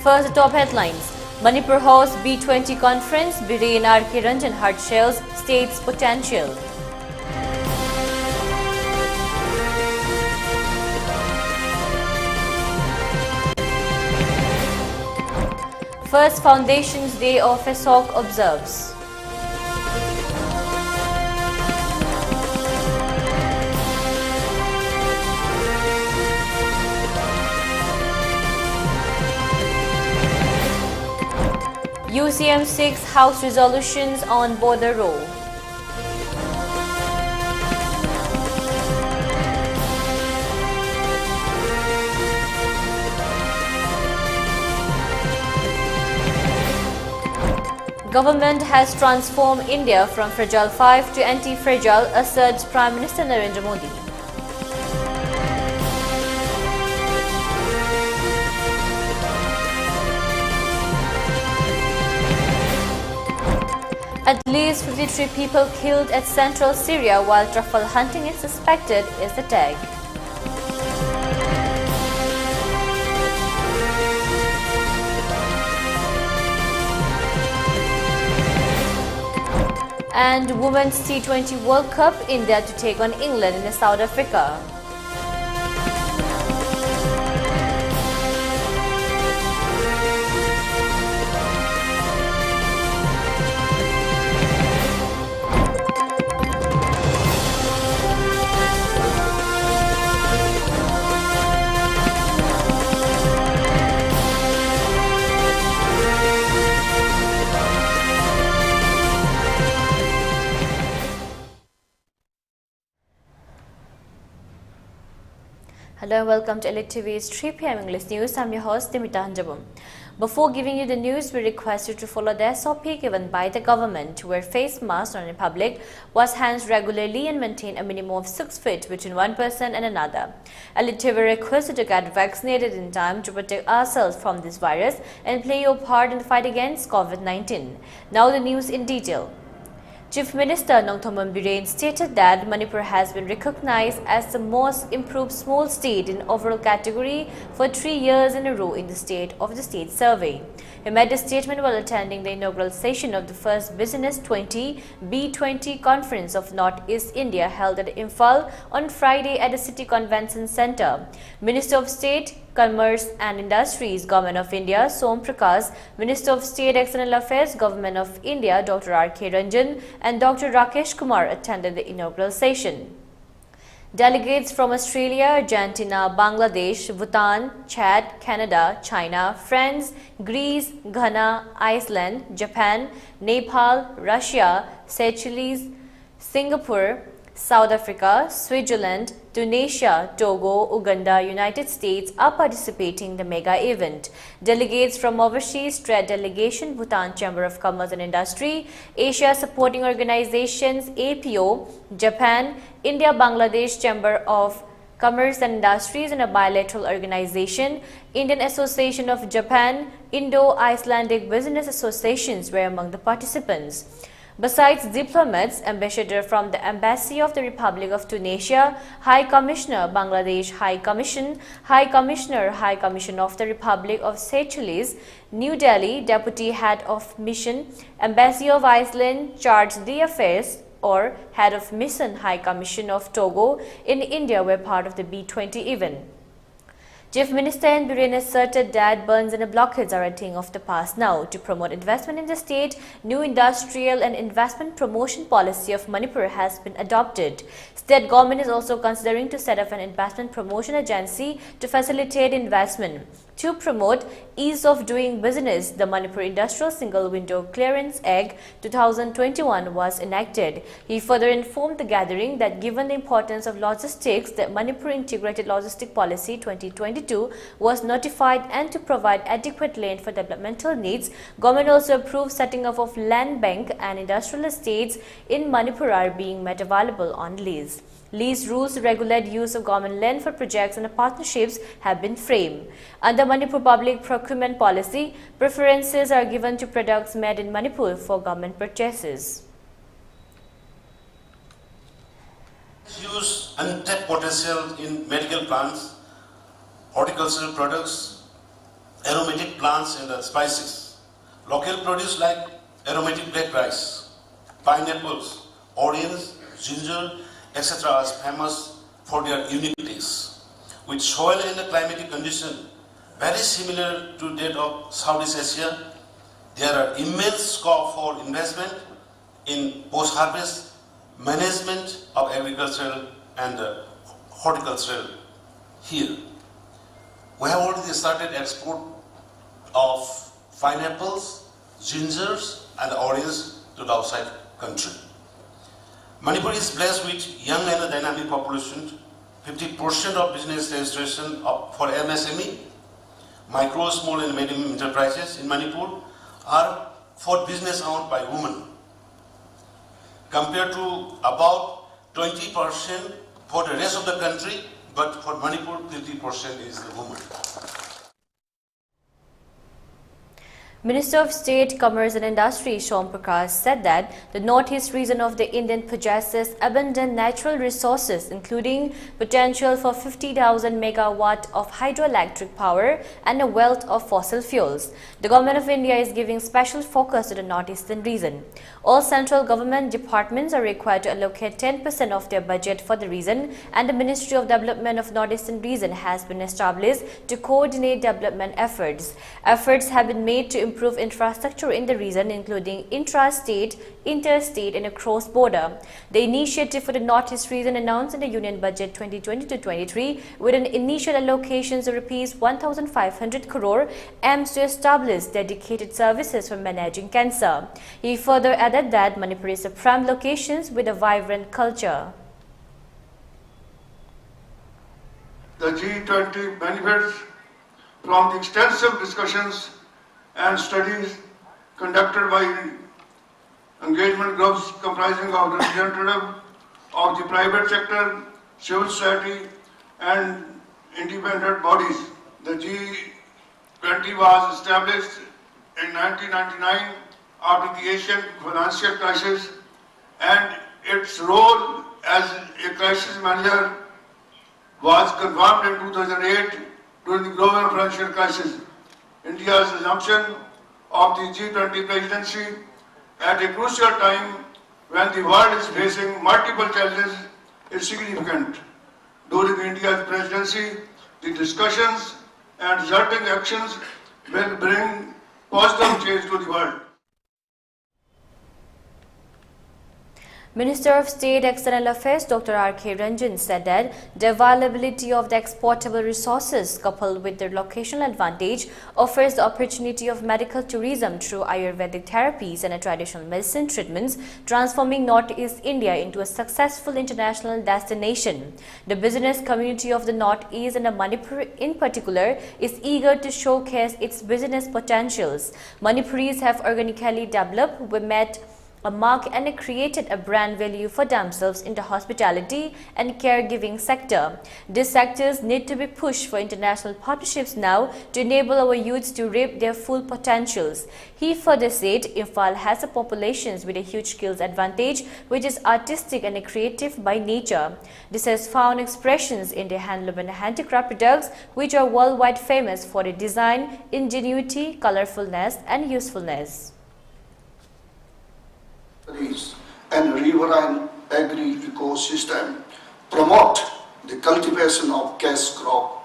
First, the top headlines. Manipur hosts B20 conference, Biren R.K. Ranjan Hart shares state's potential. First Foundations Day of ESOC observes. UCM 6 House resolutions on border row. Government has transformed India from Fragile 5 to anti-fragile, asserts Prime Minister Narendra Modi. At least 53 people killed at central Syria while truffle hunting is suspected is the tag. And Women's T20 World Cup, India to take on England in South Africa. Hello and welcome to ELITETV's 3 p.m. English News. I'm your host Deemita. Before giving you the news, we request you to follow the SOP given by the government to wear face masks in public, wash hands regularly and maintain a minimum of 6 feet between one person and another. ELITETV requests you to get vaccinated in time to protect ourselves from this virus and play your part in the fight against COVID-19. Now the news in detail. Chief Minister Nongthombam Biren stated that Manipur has been recognized as the most improved small state in overall category for 3 years in a row in the State of the State survey. He made the statement while attending the inaugural session of the first Business 20 B20 conference of Northeast India held at Imphal on Friday at the City Convention Centre. Minister of State, Commerce and Industries, Government of India, Som Prakash, Minister of State External Affairs, Government of India, Dr. R.K. Ranjan and Dr. Rakesh Kumar attended the inaugural session. Delegates from Australia, Argentina, Bangladesh, Bhutan, Chad, Canada, China, France, Greece, Ghana, Iceland, Japan, Nepal, Russia, Seychelles, Singapore, South Africa, Switzerland, Tunisia, Togo, Uganda, United States are participating in the mega event. Delegates from Overseas Trade Delegation, Bhutan Chamber of Commerce and Industry, Asia Supporting Organizations, APO, Japan, India Bangladesh Chamber of Commerce and Industries and a bilateral organization, Indian Association of Japan, Indo-Icelandic Business Associations were among the participants. Besides diplomats, ambassador from the Embassy of the Republic of Tunisia, High Commissioner, Bangladesh High Commission, High Commissioner, High Commission of the Republic of Seychelles, New Delhi, Deputy Head of Mission, Embassy of Iceland, Chargé d'Affaires or Head of Mission, High Commission of Togo in India were part of the B20 event. Chief Minister N. Biren asserted that burns and blockades are a thing of the past now. To promote investment in the state, new industrial and investment promotion policy of Manipur has been adopted. State government is also considering to set up an investment promotion agency to facilitate investment. To promote ease of doing business, the Manipur Industrial Single Window Clearance Act 2021 was enacted. He further informed the gathering that given the importance of logistics, the Manipur Integrated Logistic Policy 2022 was notified, and to provide adequate land for developmental needs, government also approved setting up of land bank and industrial estates in Manipur are being made available on lease. Lease rules to regulate use of government land for projects and partnerships have been framed. Under Manipur Public Procurement Policy, preferences are given to products made in Manipur for government purchases. Huge untapped potential in medical plants, horticultural products, aromatic plants and spices. Local produce like aromatic black rice, pineapples, onions, ginger, etc. are famous for their unique taste. With soil and climatic condition very similar to that of Southeast Asia, there are immense scope for investment in post-harvest management of agricultural and horticultural here. We have already started export of pineapples, gingers and oranges to the outside country. Manipur is blessed with young and dynamic population. 50% of business registration for MSME, micro, small and medium enterprises in Manipur are for business owned by women, compared to about 20% for the rest of the country, but for Manipur 50% is the women. Minister of State, Commerce and Industry Shom Prakash said that the northeast region of the Indian possesses abundant natural resources, including potential for 50,000 megawatt of hydroelectric power and a wealth of fossil fuels. The Government of India is giving special focus to the northeastern region. All central government departments are required to allocate 10% of their budget for the region, and the Ministry of Development of Northeastern region has been established to coordinate development efforts. Efforts have been made to improve infrastructure in the region, including intra-state, interstate and across border. The initiative for the Northeast region announced in the Union Budget 2020-23 with an initial allocations of Rs 1,500 crore aims to establish dedicated services for managing cancer. He further added that Manipur is a prime location with a vibrant culture. The G20 benefits from the extensive discussions and studies conducted by engagement groups comprising of representatives of the private sector, civil society and independent bodies. The G20 was established in 1999 after the Asian financial crisis, and its role as a crisis manager was confirmed in 2008 during the global financial crisis. India's assumption of the G20 presidency at a crucial time when the world is facing multiple challenges is significant. During India's presidency, the discussions and resulting actions will bring positive change to the world. Minister of State External Affairs Dr. R.K. Ranjan said that the availability of the exportable resources coupled with their locational advantage offers the opportunity of medical tourism through Ayurvedic therapies and traditional medicine treatments, transforming Northeast India into a successful international destination. The business community of the Northeast and Manipur in particular is eager to showcase its business potentials. Manipuris have organically developed, we met a mark and created a brand value for themselves in the hospitality and caregiving sector. These sectors need to be pushed for international partnerships now to enable our youths to reap their full potentials. He further said Imphal has a population with a huge skills advantage, which is artistic and creative by nature. This has found expressions in the handloom and handicraft products, which are worldwide famous for their design, ingenuity, colorfulness and usefulness. And riverine agri-ecosystem, promote the cultivation of cash crop,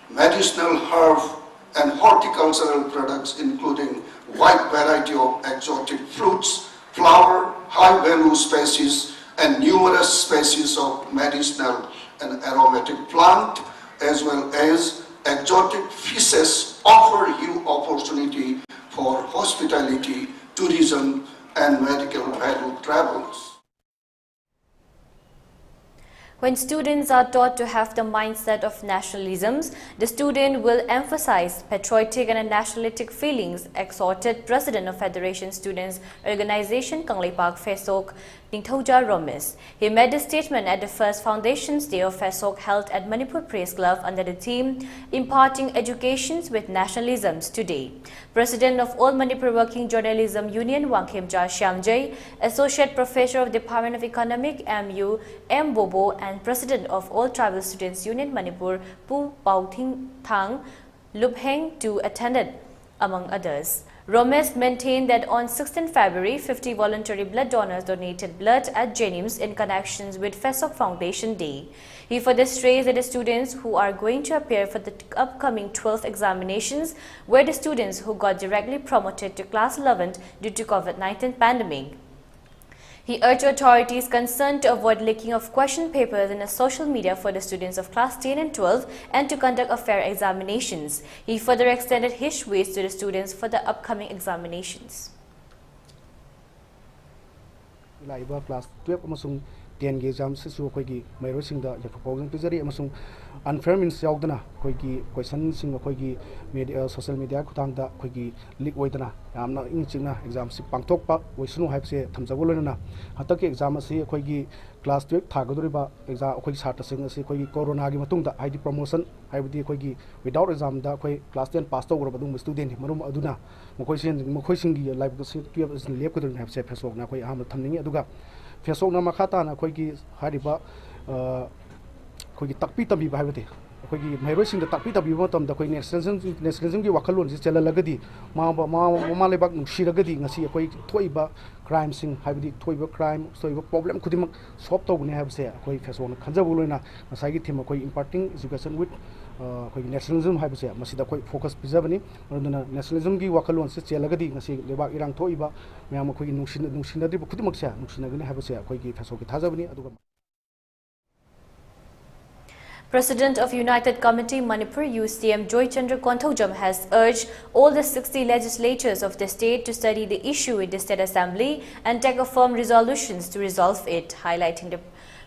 medicinal herb and horticultural products including wide variety of exotic fruits, flower, high-value species and numerous species of medicinal and aromatic plant, as well as exotic fishes offer you opportunity for hospitality, tourism and medical value travels. When students are taught to have the mindset of nationalisms, the student will emphasize patriotic and nationalistic feelings, exhorted President of Federation Students Organization Kangleipak Phesok Ningthauja Romis. He made the statement at the first Foundations Day of Phesok held at Manipur Press Club under the theme Imparting Educations with Nationalisms Today. President of All Manipur Working Journalism Union Wangkhemcha Shyamjay, Associate Professor of Department of Economic MU M. Bobo and President of All Tribal Students Union Manipur Pu Pauthing Thang Lubheng too attended, among others. Romes maintained that on 16 February, 50 voluntary blood donors donated blood at Jennings in connection with FESOC Foundation Day. He further stressed that the students who are going to appear for the upcoming 12th examinations were the students who got directly promoted to class 11 due to COVID-19 pandemic. He urged authorities concerned to avoid leaking of question papers in the social media for the students of class 10 and 12 and to conduct a fair examinations. He further extended his wish to the students for the upcoming examinations. Class 12 10 exams su koi gi mairo sing da proposal pizari amasung unfair means yaudana koi gi question sing koi gi media social media khutang da koi gi leak oidana yamna ingchingna exam si pangthok pa oisunu haipse thamjagolona hatak exam asi koi gi class 12 thagadoriba exam koi sata sing asi koi gi corona gi matung da id promotion haibdi koi gi without exam da koi class 10 pass tawra badung student marum aduna mokoi sing gi live 12 lep kodun haipse phesok na koi aham thamningi aduga FESOC na makata na koi gi hariba koi gi takpi tabi bhaibati koi gi mairo sing da takpi tabi matam da koi nationalism gi wakalon ji chelalagadi ma lebak nushiragadi ngasi koi thoiba crime sing haibdi thoiba crime thoiba problem khudimak solve tawne habse koi FESOC na khanjabulona ngasai gi thema koi imparting education with koi nationalism haibse masida koi focus pizabani aduna nationalism gi wakalon se chelagadi ngasi lebak irang thoiba ma'am अखोई नुसिनद्री खुदिमक से नुसिनगनी हाबसे अखोई फेसोक थाजबनी अदुगा President of United Committee Manipur UCM Joy Chandra Konthojam has urged all the 60 legislatures of the state to study the issue in the State Assembly and take a firm resolutions to resolve it, highlighting the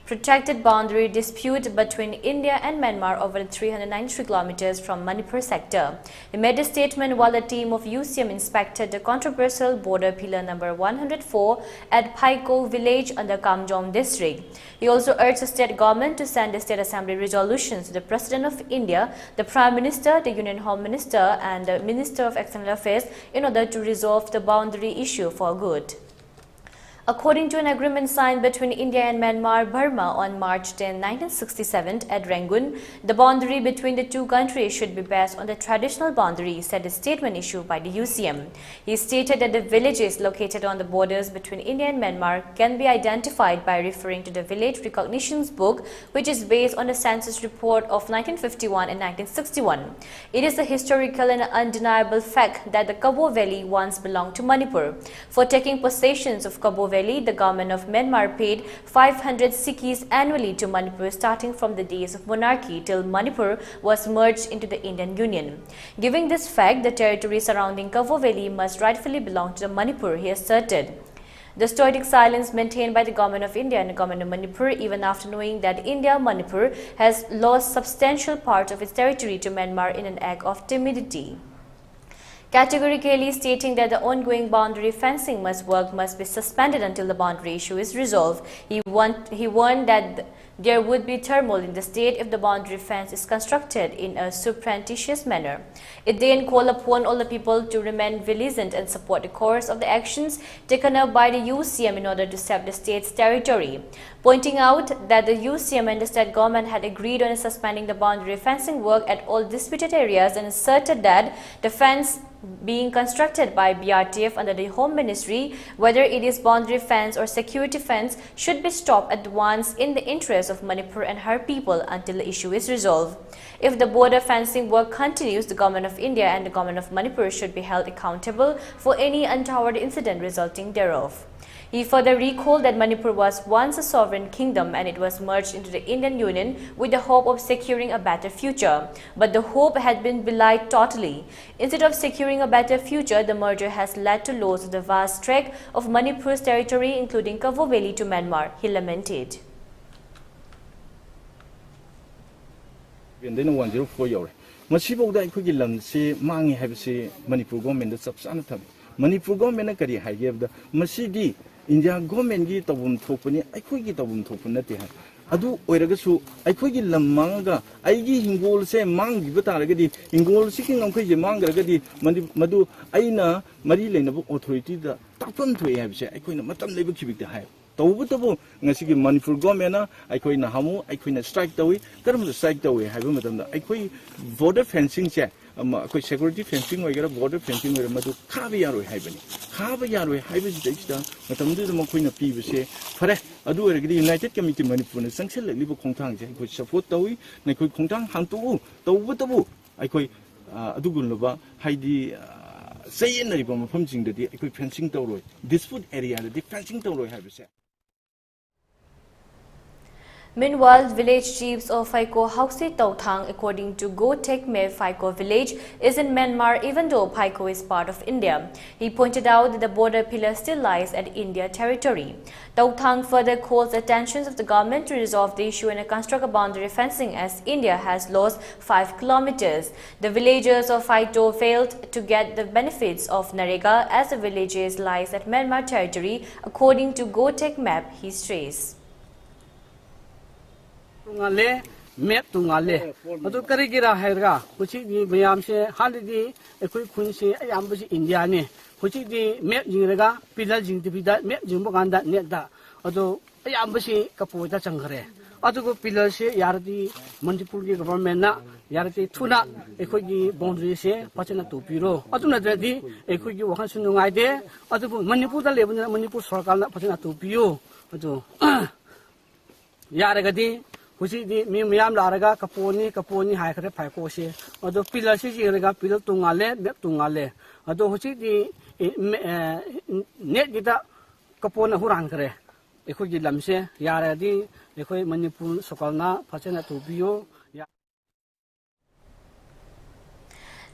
protracted boundary dispute between India and Myanmar over 393 kilometers from Manipur sector. He made a statement while a team of UCM inspected the controversial border pillar number 104 at Paiko village under Kamjong district. He also urged the state government to send the State Assembly resolutions to the President of India, the Prime Minister, the Union Home Minister and the Minister of External Affairs in order to resolve the boundary issue for good. According to an agreement signed between India and Myanmar, Burma on March 10, 1967 at Rangoon, the boundary between the two countries should be based on the traditional boundary, said a statement issued by the UCM. He stated that the villages located on the borders between India and Myanmar can be identified by referring to the Village Recognitions Book, which is based on the census report of 1951 and 1961. It is a historical and undeniable fact that the Kabo Valley once belonged to Manipur. For taking possessions of Kabo Valley, the government of Myanmar paid 500 Sikhs annually to Manipur starting from the days of monarchy till Manipur was merged into the Indian Union. Given this fact, the territory surrounding Kabo Valley must rightfully belong to the Manipur, he asserted. The stoic silence maintained by the government of India and the government of Manipur even after knowing that India, Manipur, has lost substantial part of its territory to Myanmar in an act of timidity. Categorically stating that the ongoing boundary fencing must be suspended until the boundary issue is resolved. He warned that there would be turmoil in the state if the boundary fence is constructed in a surreptitious manner. It then called upon all the people to remain vigilant and support the course of the actions taken up by the UCM in order to save the state's territory, pointing out that the UCM and the state government had agreed on suspending the boundary fencing work at all disputed areas and asserted that the fence being constructed by BRTF under the Home Ministry, whether it is boundary fence or security fence, should be stopped at once in the interest of Manipur and her people until the issue is resolved. If the border fencing work continues, the government of India and the government of Manipur should be held accountable for any untoward incident resulting thereof. He further recalled that Manipur was once a sovereign kingdom and it was merged into the Indian Union with the hope of securing a better future. But the hope had been belied totally. Instead of securing a better future, the merger has led to loss of the vast tract of Manipur's territory, including Kabo Valley to Myanmar, he lamented. 104 yore masibawda akhoi lamse mangi habse Manipur government chap chana tham Manipur government kari hagebda masidi India government gi tabum thopani akhoi gi tabum thopun nate ha adu oiragasu akhoi gi lamanga aigi hingol se mangi bataragadi hingol siking amkhoi je mangragadi madu aina mari leinab authority da tapam thoi habse akhoi na matam leiba khibik da hai तौबतबु ngasi Manipur government na aikoi na hamu aikoi na strike tawi karam strike tawi haiba matamda aikoi border fencing che aikoi security fencing oigara border fencing oigara madu khaba yaroi haibani khaba yaroi haiba jida matamdu da makoi na pibse fare adu oigari United Committee Manipur na sanction libo khongthang je aikoi support tawi na aikoi khongthang hangtu tawbutbu aikoi adugunloba haidi say na riba mafam jingdadi aikoi fencing tawroi dispute area da fencing tawroi haibse. Meanwhile, village chiefs of Phaiko Hausi Tauthang, according to Go Tek Me Phaiko village, is in Myanmar even though Phaiko is part of India. He pointed out that the border pillar still lies at India territory. Tauthang further calls the attention of the government to resolve the issue and construct a boundary fencing as India has lost 5 kilometers. The villagers of Phaito failed to get the benefits of Narega as the villages lies at Myanmar territory, according to Go Tek Map, he strays. Tungale map tungale adu karigira haira kuchi di bayam se halidi ekoi khun se ayam bu India ne kuchi di map jingraga pilal jing dibida map jingbo ganda net da adu ayam bu kapo da changhare adu ko pilal se yardi Manipur gi government na yardi thuna ekoi gi boundary se pachana to piro adu na di ekoi gi wakhan sunungai de adu Manipur da lebun Manipur sarkar na pachana to pio adu yaragadi Kusi di miyam laraga kaponi hai kare Phaiko se ado pillar se jirega pillar tungale map tungale ado kusi di net gita kapona hurang kare ekoi gi lamse yara di ekoi Manipur sokalna phachana tubiyo.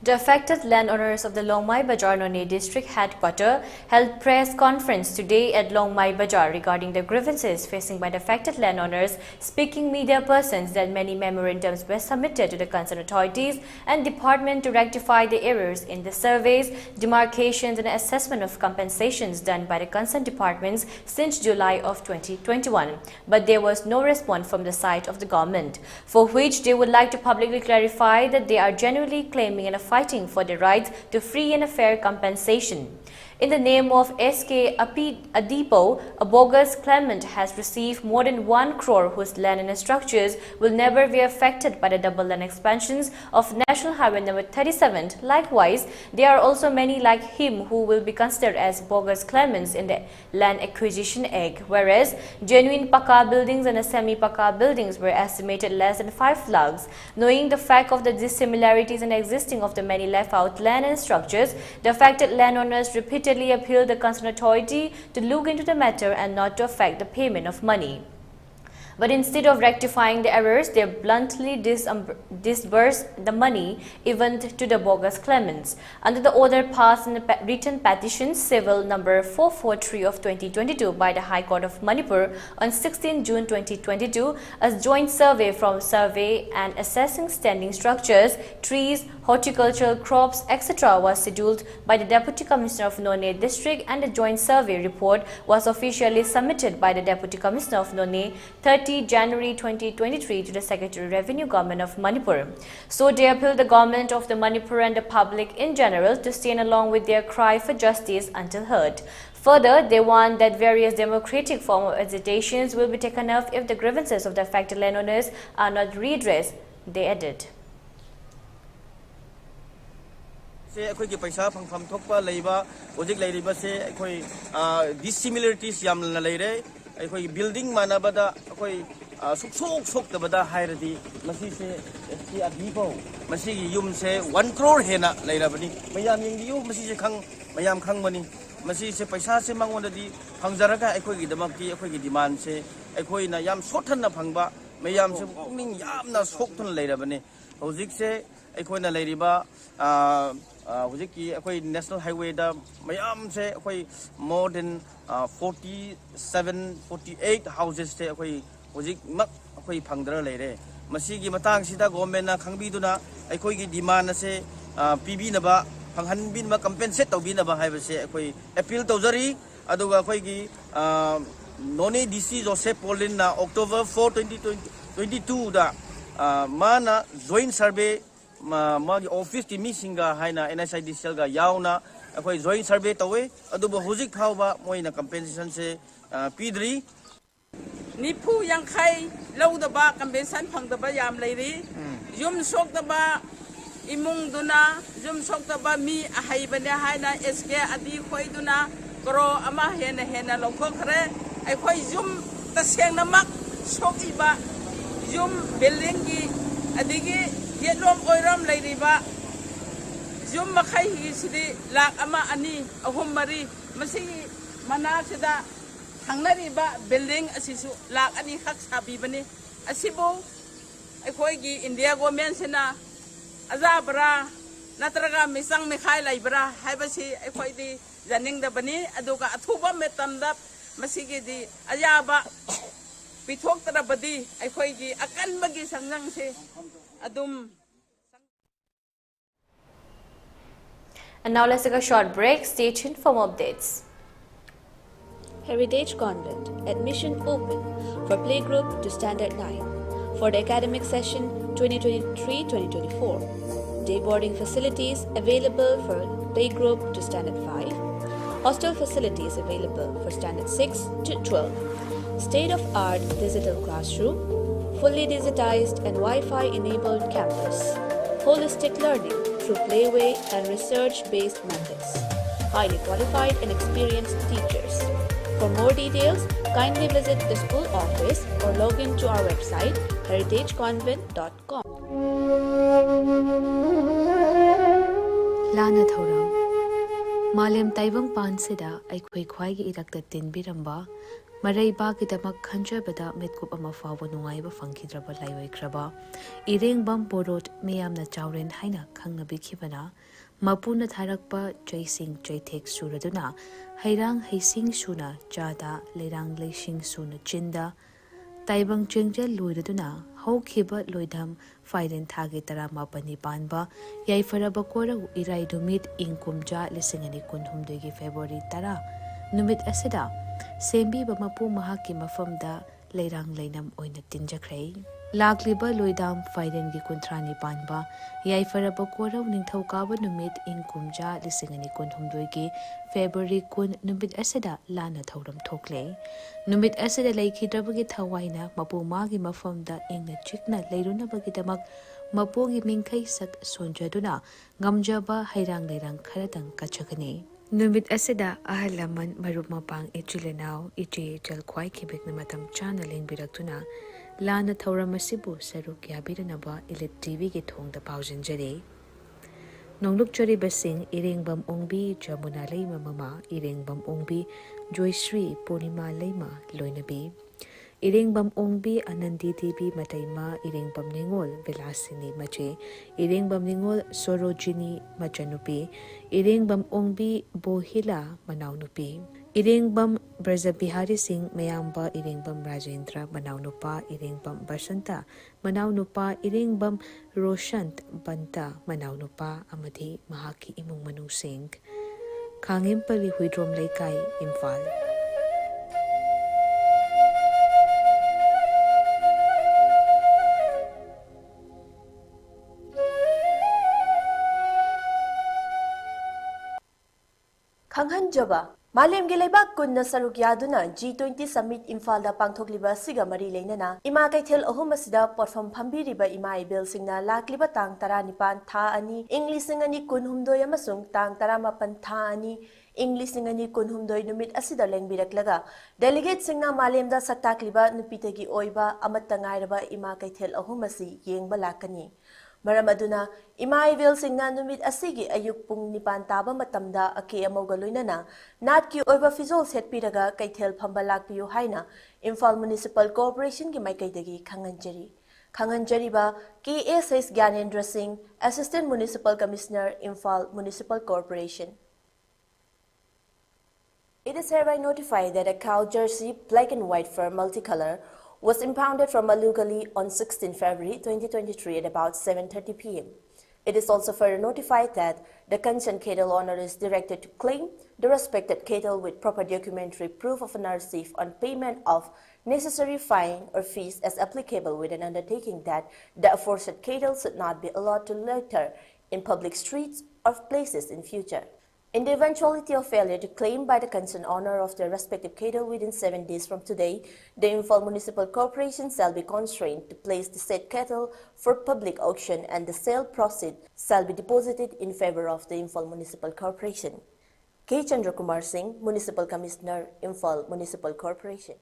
The affected landowners of the Longmai Bajar Noni district headquarters held press conference today at Longmai Bajar regarding the grievances facing by the affected landowners, speaking media persons that many memorandums were submitted to the concerned authorities and department to rectify the errors in the surveys, demarcations and assessment of compensations done by the concerned departments since July of 2021. But there was no response from the side of the government, for which they would like to publicly clarify that they are genuinely claiming and fighting for their rights to free and fair compensation. In the name of SK Adipo, a bogus claimant has received more than 1 crore whose land and structures will never be affected by the double land expansions of National Highway number 37. Likewise, there are also many like him who will be considered as bogus claimants in the land acquisition act, whereas genuine Paka buildings and semi-Paka buildings were estimated less than 5 lakhs. Knowing the fact of the dissimilarities and existing of the many left out land and structures, the affected landowners repeatedly appealed the concerned authority to look into the matter and not to affect the payment of money. But instead of rectifying the errors, they bluntly disbursed the money even to the bogus claimants. Under the order passed in the written petition civil number 443 of 2022 by the High Court of Manipur on 16 June 2022, a joint survey from survey and assessing standing structures, trees, horticultural crops, etc. was scheduled by the Deputy Commissioner of None District, and the joint survey report was officially submitted by the Deputy Commissioner of None 30 January 2023 to the Secretary Revenue Government of Manipur. So they appealed the government of the Manipur and the public in general to stand along with their cry for justice until heard. Further, they want that various democratic forms of agitations will be taken up if the grievances of the affected landowners are not redressed, they added. अखोई के पैसा फंगफम थोपा लेबा ओजिक लेरिबा से अखोई dissimilarities याम लेरे अखोई building मानबदा अखोई सुक सोक तबदा हायरदी मसी से की अदीबो मसी की युम से 1 crore हेना लेरबनी मयाम यंगियो मसी से खंग मयाम खंग बनी मसी से पैसा से मंगोनदी फंगजरगा अखोई की दमकी अखोई की डिमांड से अखोई ना याम सोथन ना फंगबा मयाम से पुनिंग याम ना सोकथन लेरबनी ओजिक से अखोई ना लेरिबा National Highway da mayam se akoi more than 48 houses te akoi hojik mak akoi phangdra leire masi gi matang sida government na khangbi duna akoi gi demand se pb na ba phanghan bin ma compensate to bin na ba haiba se akoi appeal tawjari aduga akoi gi None DC Joseph Polin na October 4 2022 da mana joint survey ma office ti mi singa haina NSID cell ga yauna akoi joint survey tawe adubo hojik thauba moina compensation se pidri Nipu yang kai lau daba convention phang daba yam leiri yum sok daba imung duna yum sok daba mi ahai bane haina SK adi khoi duna kro ama hena lokho khare ai khoi yum taseng namak sok iba yum building gi adigi yetlom oiram leiri ba yum makai hi sidi lak ama ani ahum mari masi mana sida hangnari ba building asisu lak ani khak sabi bani asibo ai gi India government sena azabra natraga misang mikhai laibra haibasi ai di janing da bani aduga athuba metamda masigi di ayaba pithok tara badi ai gi akan bagi sangnang se adum. And now let's take a short break. Stay tuned for more updates. Heritage Convent. Admission open for playgroup to Standard 9 for the academic session 2023-2024. Day boarding facilities available for playgroup to Standard 5. Hostel facilities available for Standard 6 to 12. State-of-art digital classroom, fully digitized and Wi-Fi enabled campus. Holistic learning through playway and research-based methods. Highly qualified and experienced teachers. For more details, kindly visit the school office or log in to our website heritageconvent.com. Lana Thoram Malem Taibang Pansida, Aikway Kwagi Irakta Tinbiramba, Maray Bagidamak Kanjabada, Metkup Amafawa Nungaiba Funkidraba Laiway Kraba, Iring Bam Borot, Mayamna Chaurin Haina, Kangna Bikibana, Mapuna Tarakpa, Jaising Jaitek Suraduna, Hairang Haising Suna, Jada, Lerang Leishing Suna Jinda, Taibang Jingja Luiduna, Ho Kiba Luidam, Faiden Tagi Tarama Panipanba, Yai Farabakora, Irai Dumit, Inkumja, Lissingani Kunhumdegi February Tara, Numit Asida, Sembi Bamapu Mahaki Mafamda, Lerang Lenam Oina Tinjakray. Lakliba Luidam Faiden Gikuntrani Panba, Yai Farabakora, Ningtokaba Numit, Inkumja, Lissingani Kunhumdegi, February Kun Numit Asida, Lana Thoram Tokle. Numit Asida Lake Drabagi Tawaina, Mapu Magi Mafamda, Ingna Chikna, Leruna Bagidamak, Mapugi Minkai Sak Sonjaduna, Gamjaba, Hairang Lerang Karatang Kachakani. Numit Asida, Ahalaman, Marumapang, Ichilinao, Ichi, Jalkwai, Kibik Namatam channeling Biratuna, Lana Thoramasibu, Saruk Yabiranaba, ELITETV Gitong the Paujan Jade. Nongluk Chari Basing, Iring Bam Ongbi, Jamuna Lema Mama, Iring Bam Ongbi, Joyshri, Purnima Lema, Loinabi. Iring Bam Ongbi, Anandi TV, Mataima, Iring Bam Ningol, Vilasini Mache, Iring Bam Ningol, Sorojini, Machanupi, Iring Bam Ongbi, Bohila, Manaunupi. Iring Bam Brazabihari Singh, Mayamba, Iring Bam Rajendra, Manaunupa, Iring Bam Basanta, Manaunupa, Iring Bam Roshant, Banta, Manaunupa, Amadi, Mahaki Imung Manu Singh. Kangimpali Huidrom Laikai, Imphal. Khanghanjaba Malem Geleba Kunna Saruk Yaduna G20 Summit Imphal Pangthokliba Siga Mari Leinana Ima Kaithel Ahumasida Porfam Phambiriba Ima Ibil Singna Lakliba Tang Taranipan Tha Ani English Singani Kunhumdoi Amasung Tang Taramapan Tha Ani English Singani Kunhumdoi Numit Asida Lengbiraklaga Delegate Singna Malemda Saktakliba Nupitagi Oiba Amatangairaba Ima Kaithel Ahumasi Yengba Lakani Maramaduna, Imaivel Singna Numit Asigi Ayuk Pung Nipan Taba Matamda Ake Amogalunana, Natki Oiva Fizol Set Piraga, Kaitel Pambalak Piu Haina, Imphal Municipal Corporation Gimaikaidagi Kanganjari. Kanganjariba, KSS Gyanendra Singh, Assistant Municipal Commissioner, Imphal Municipal Corporation. It is hereby notified that a cow jersey, black and white fur multicolor, was impounded from Malugali on 16 February 2023 at about 7:30 p.m. It is also further notified that the concerned cattle owner is directed to claim the respected cattle with proper documentary proof of an receipt on payment of necessary fine or fees as applicable, with an undertaking that the aforesaid cattle should not be allowed to litter in public streets or places in future. In the eventuality of failure to claim by the concerned owner of their respective cattle within 7 days from today, the Imphal Municipal Corporation shall be constrained to place the said cattle for public auction, and the sale proceeds shall be deposited in favor of the Imphal Municipal Corporation. K. Chandra Kumar Singh, Municipal Commissioner, Imphal Municipal Corporation.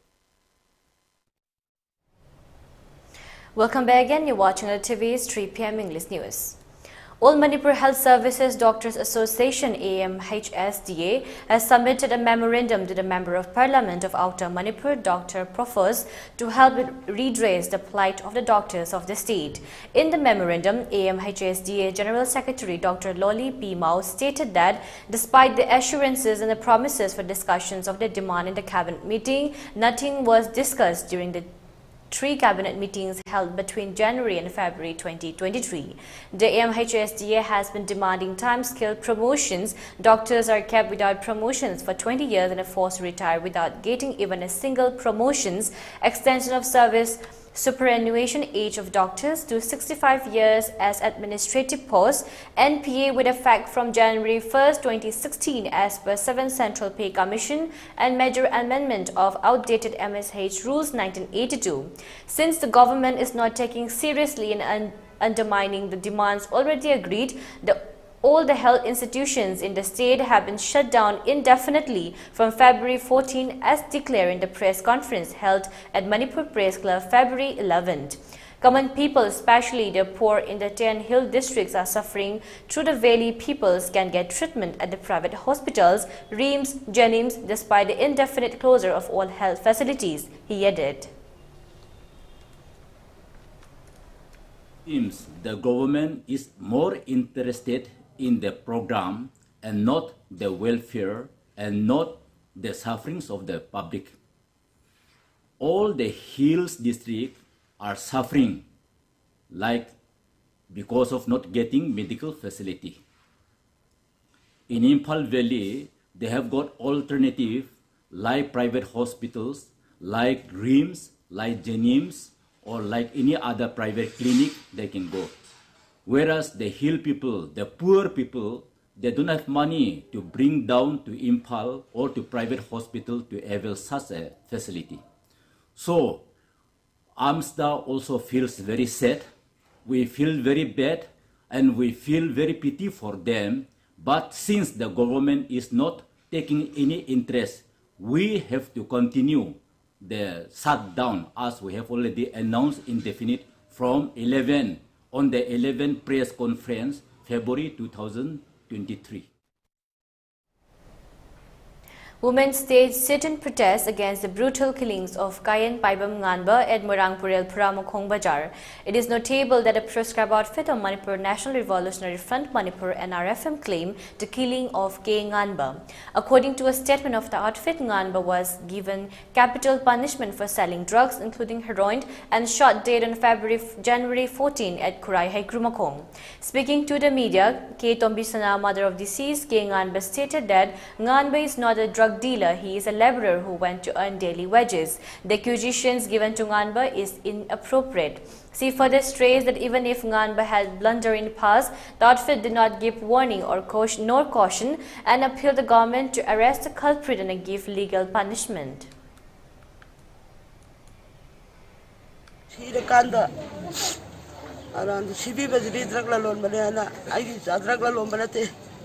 Welcome back again. You're watching ELITETV's 3 p.m. English News. All Manipur Health Services Doctors Association AMHSDA has submitted a memorandum to the Member of Parliament of Outer Manipur, Dr. Profos, to help redress the plight of the doctors of the state. In the memorandum, AMHSDA General Secretary Dr. Loli P. Mao stated that despite the assurances and the promises for discussions of the demand in the cabinet meeting, nothing was discussed during the 3 cabinet meetings held between January and February 2023. The AMHSDA has been demanding time-scale promotions. Doctors are kept without promotions for 20 years and are forced to retire without getting even a single promotions. Extension of service superannuation age of doctors to 65 years as administrative posts, NPA with effect from January 1st, 2016 as per 7th Central Pay Commission, and major amendment of outdated MSH Rules 1982. Since the government is not taking seriously and undermining the demands already agreed, all the health institutions in the state have been shut down indefinitely from February 14 as declared in the press conference held at Manipur Press Club February 11th. Common people, especially the poor in the 10 hill districts, are suffering. Through the valley, peoples can get treatment at the private hospitals, Reams, Jennings, despite the indefinite closure of all health facilities, he added. Seems the government is more interested in the program and not the welfare and not the sufferings of the public. All the hills districts are suffering like because of not getting medical facility. In Imphal Valley, they have got alternative like private hospitals, like Reams, like Jennings, or like any other private clinic they can go. Whereas the hill people, the poor people, they don't have money to bring down to Imphal or to private hospital to avail such a facility. So, AMSDA also feels very sad. We feel very bad and we feel very pity for them. But since the government is not taking any interest, we have to continue the shutdown as we have already announced indefinite from 11 on the 11th press conference, February 2023. Women staged sit-in protests against the brutal killings of Kayan Paibam Nganba at Morangpurel Puramukhong Bajar. It is notable that a proscribed outfit of Manipur National Revolutionary Front Manipur NRFM claimed the killing of K. Nganba. According to a statement of the outfit, Nganba was given capital punishment for selling drugs including heroin and shot dead on January 14 at Kurai Haikrumakhong. Speaking to the media, K. Tombisana, mother of deceased K. Nganba, stated that Nganba is not a drug dealer, he is a laborer who went to earn daily wages. The accusations given to Nganba is inappropriate. She further stressed that even if Nganba had blundered in the past, the outfit did not give warning or caution and appealed the government to arrest the culprit and give legal punishment.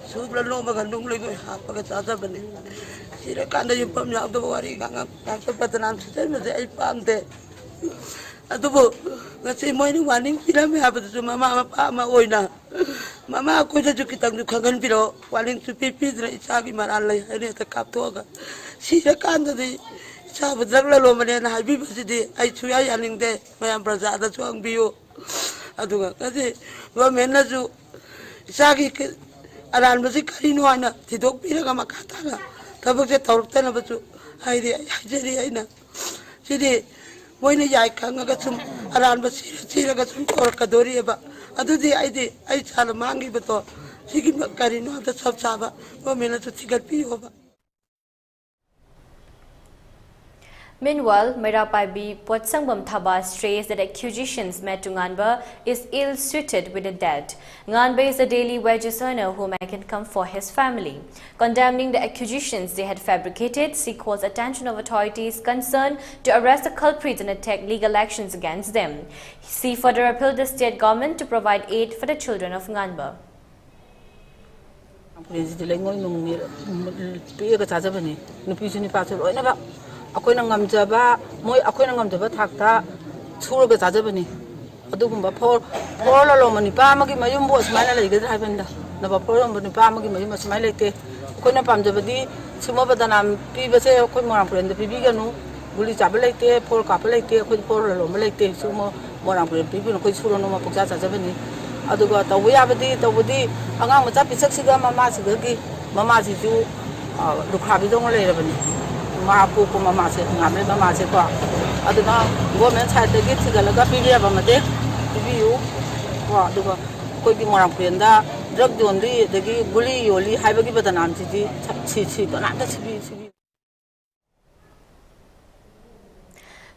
Subla lomba kandung lagi apa kata bani. Sira kanda jupam yang tu wari kanga kata patanan sisa masih ay pamte. Atu bu ngasih mau ini warning sila me apa tu mama ama oina. Mama aku saja kita tu kangen piro warning supipi tu isagi maran lagi ini terkap tu aga. Sira kanda di sahabat lagi lomba ni na habi pasti di ay suya yang de mayam prasada suang bio. Atu ngasih gua mana tu isagi aran basi karino ana tidok pira ka makata ka tabak se tawrta na basu haide hajeri aina sidi moine jai kanga ka sum aran basi sira ka sum tor ka dori ba adu di aide ai sal mangi bato sigi karino ta sab saba mo mena to tigal pi hoba. Meanwhile, Merapaibi Potsangbam Thaba strays that accusations made to Nganba is ill-suited with the dead. Nganba is a daily wages earner who make income for his family. Condemning the accusations they had fabricated, she calls attention of authorities concerned to arrest the culprits and take legal actions against them. She further appealed the state government to provide aid for the children of Nganba. Ako'y nangamjaba, mo'y ako'y nangamjaba thakta, suro ka jajabani. Adugumba for lalo mani pa magi mayum bo smile like it happened. Naba for mani pa magi mayum smile like it. Ako'y napamjabadi, sumo badanam pi base ako'y morang puren the pibiganu, guli jabal like it, for couple like it, ako'y for lalo like it, sumo morang puren pibi ako'y suro no mapuksa jajabani. Aduga tawi abadi, angang macha pisak siga mama sigagi, mama siju lukhabi dong le rabani. Mapu ko mama se ngame mama se ko aduna government side de git galaga pibia bamade pibiu wa aduga ko gi moram prenda drug donri degi guli yoli haibagi badanam ji chi to na da chi.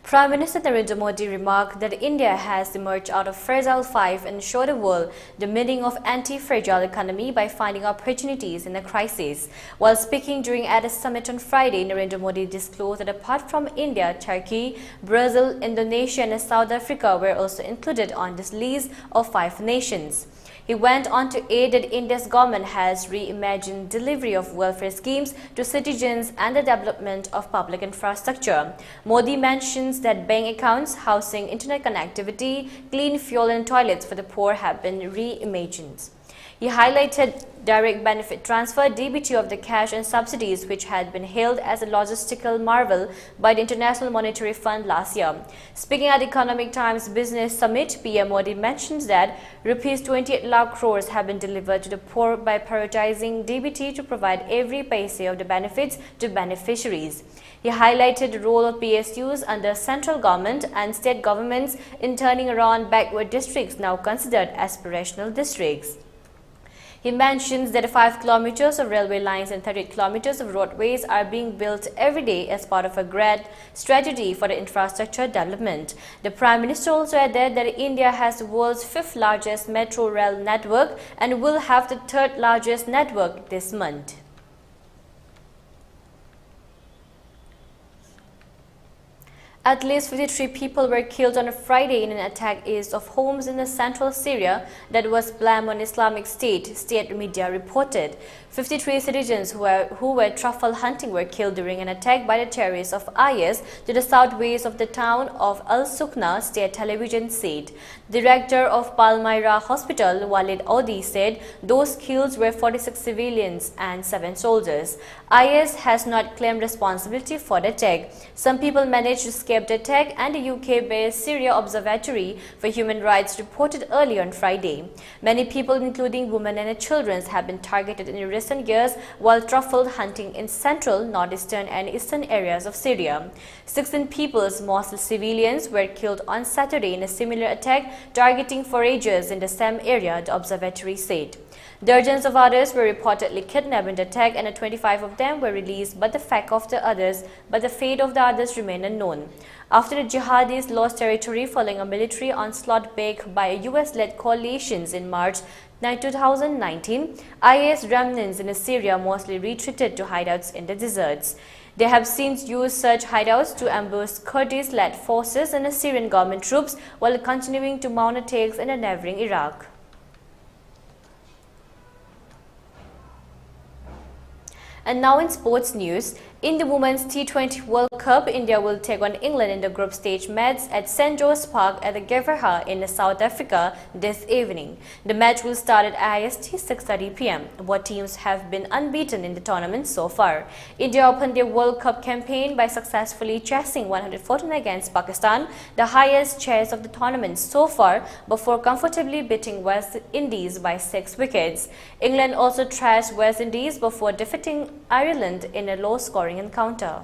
Prime Minister Narendra Modi remarked that India has emerged out of Fragile Five and showed the world the meaning of anti-fragile economy by finding opportunities in a crisis. While speaking during ADIS summit on Friday, Narendra Modi disclosed that apart from India, Turkey, Brazil, Indonesia and South Africa were also included on this list of 5 nations. He went on to add that India's government has reimagined delivery of welfare schemes to citizens and the development of public infrastructure. Modi mentions that bank accounts, housing, internet connectivity, clean fuel and toilets for the poor have been reimagined. He highlighted direct benefit transfer (DBT) of the cash and subsidies which had been hailed as a logistical marvel by the International Monetary Fund last year. Speaking at the Economic Times Business Summit, PM Modi mentions that Rs 28 lakh crores have been delivered to the poor by prioritizing DBT to provide every paise of the benefits to beneficiaries. He highlighted the role of PSUs under central government and state governments in turning around backward districts now considered aspirational districts. He mentions that 5 kilometers of railway lines and 38 kilometers of roadways are being built every day as part of a grand strategy for the infrastructure development. The Prime Minister also added that India has the world's 5th largest metro rail network and will have the 3rd largest network this month. At least 53 people were killed on a Friday in an attack east of homes in the central Syria that was blamed on Islamic State, state media reported. 53 citizens who were truffle hunting were killed during an attack by the terrorists of IS to the southwest of the town of Al-Sukna, state television said. Director of Palmyra Hospital, Walid Odi, said those killed were 46 civilians and 7 soldiers. IS has not claimed responsibility for the attack. Some people managed to escape the attack, and the UK-based Syria Observatory for Human Rights reported earlier on Friday. Many people, including women and children, have been targeted in recent years while truffle hunting in central, northeastern and eastern areas of Syria. 16 people, mostly civilians, were killed on Saturday in a similar attack targeting foragers in the same area, the observatory said. Dozens of others were reportedly kidnapped in the attack, and 25 of them were released, but the fate of the others remain unknown. After the jihadis lost territory following a military onslaught backed by US-led coalitions in March 2019, IS remnants in Syria mostly retreated to hideouts in the deserts. They have since used such hideouts to ambush Kurdish-led forces and Syrian government troops while continuing to mount attacks in the neighboring Iraq. And now in sports news, in the Women's T20 World Cup, India will take on England in the group stage match at St. George's Park at the Gavaha in South Africa this evening. The match will start at IST 6:30 p.m. Both teams have been unbeaten in the tournament so far. India opened their World Cup campaign by successfully chasing 114 against Pakistan, the highest chase of the tournament so far, before comfortably beating West Indies by 6 wickets. England also thrashed West Indies before defeating Ireland in a low-scoring encounter.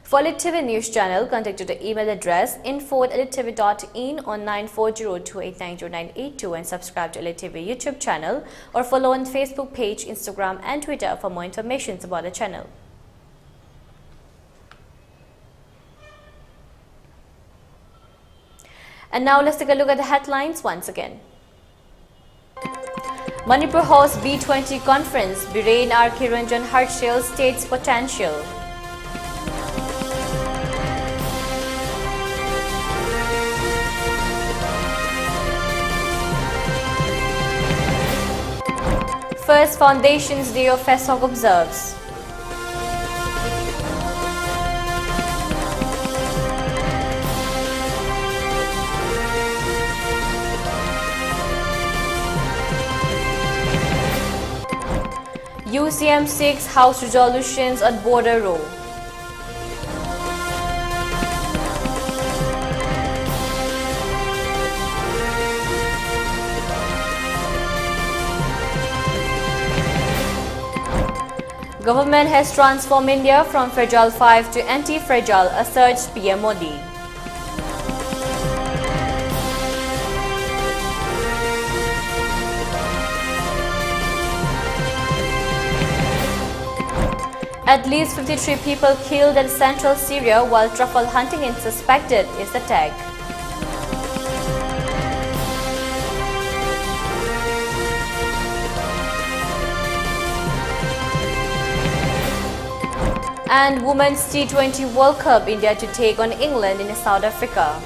For ELITETV News Channel, contact to the email address info@elitetv.in on 9402890982 and subscribe to ELITETV YouTube channel or follow on Facebook page, Instagram and Twitter for more information about the channel. And now let's take a look at the headlines once again. Manipur hosts B20 conference, Biren R. Kiranjan Harshil states potential. First Foundation's Day of FESOC observes. UCM seeks House resolutions on border row. Government has transformed India from Fragile 5 to anti-fragile, asserts PM Modi. At least 53 people killed in central Syria while truffle hunting is suspected is the tag. And Women's T20 World Cup, India to take on England in South Africa.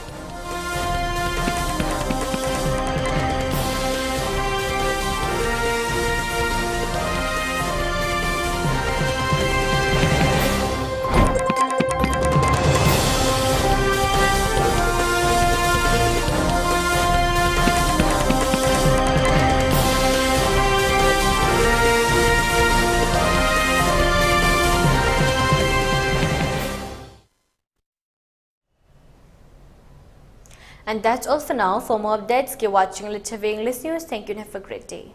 And that's all for now. For more updates, keep watching ELITETV English News. Thank you and have a great day.